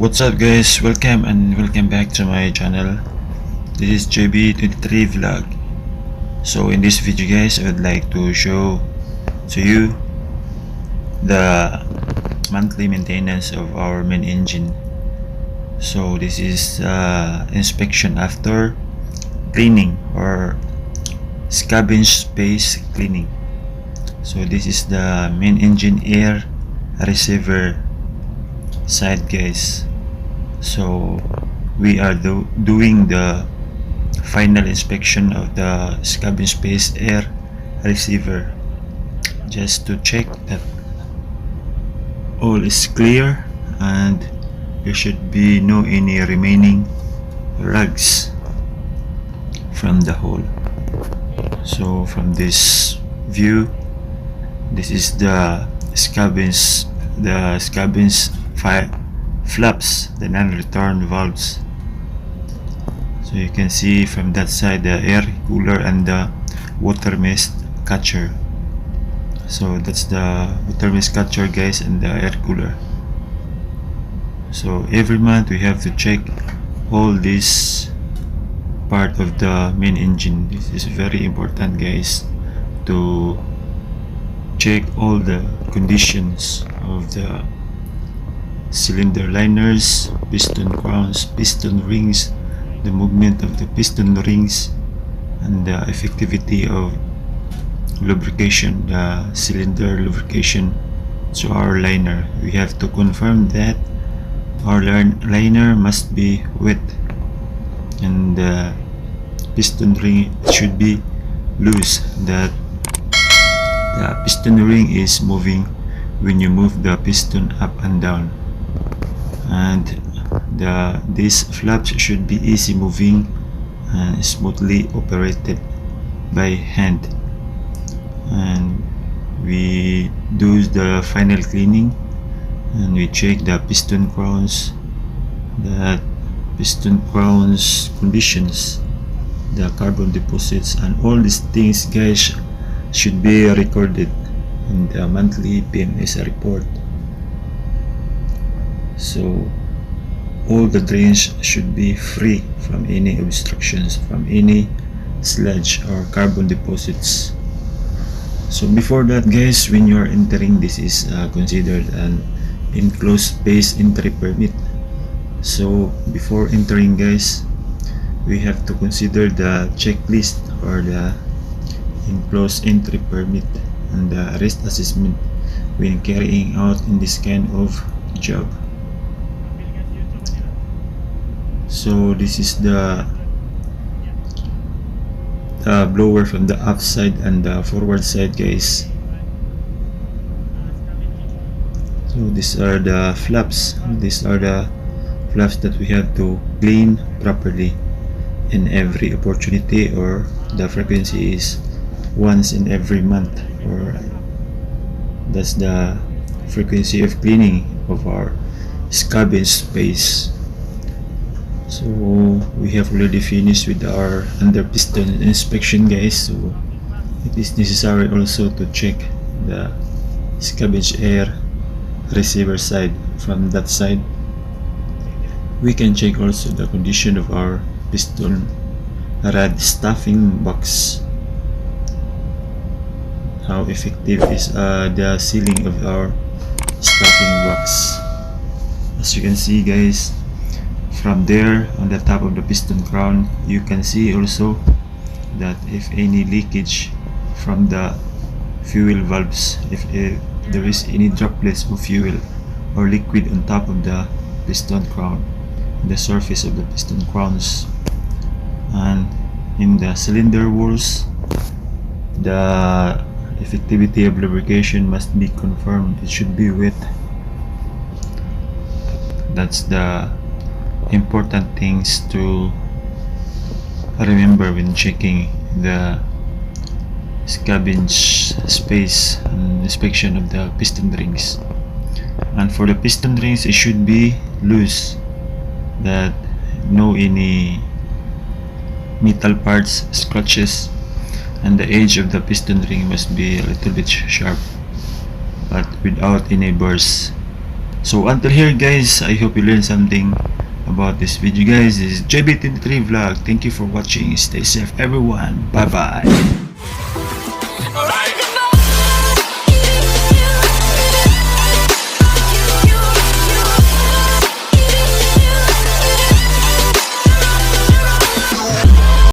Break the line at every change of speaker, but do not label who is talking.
What's up guys, welcome back to my channel. This is JB23 vlog. So in this video guys, I would like to show to you the monthly maintenance of our main engine. So this is inspection after cleaning or scavenge space cleaning. So this is the main engine air receiver side guys. So we are doing the final inspection of the scavenge space air receiver just to check that all is clear and there should be no any remaining rags from the hole. So from this view, this is the scavenge flaps, the non-return valves. So you can see from that side the air cooler and the water mist catcher. So that's the water mist catcher guys and the air cooler. So every month we have to check all this part of the main engine. This is very important guys, to check all the conditions of the cylinder liners, piston crowns, piston rings, the movement of the piston rings, and the effectivity of lubrication, the cylinder lubrication to our liner. We have to confirm that our liner must be wet and the piston ring should be loose, that the piston ring is moving when you move the piston up and down, and these flaps should be easy moving and smoothly operated by hand. And we do the final cleaning and we check the piston crowns, conditions, the carbon deposits, and all these things guys should be recorded in the monthly PMS report. So all the drains should be free from any obstructions, from any sludge or carbon deposits. So before that guys, when you are entering, this is considered an enclosed space entry permit. So before entering guys, we have to consider the checklist or the enclosed entry permit and the risk assessment when carrying out in this kind of job. So this is the blower from the aft side and the forward side guys. So these are the flaps. These are the flaps that we have to clean properly in every opportunity, or the frequency is once in every month, or that's the frequency of cleaning of our scavenge space. So we have already finished with our under piston inspection guys. So it is necessary also to check the scavenge air receiver side. From that side we can check also the condition of our piston rod stuffing box, how effective is the sealing of our stuffing box. As you can see guys, from there on the top of the piston crown, you can see also that if any leakage from the fuel valves, if there is any droplets of fuel or liquid on top of the piston crown, the surface of the piston crowns, and in the cylinder walls, the effectivity of lubrication must be confirmed. It should be wet. That's the important things to remember when checking the scavenge space and inspection of the piston rings. And for the piston rings, it should be loose, that no any metal parts, scratches, and the edge of the piston ring must be a little bit sharp but without any burrs. So until here guys, I hope you learned something about this video guys. This is JB23 vlog. Thank you for watching. Stay safe everyone. Bye bye.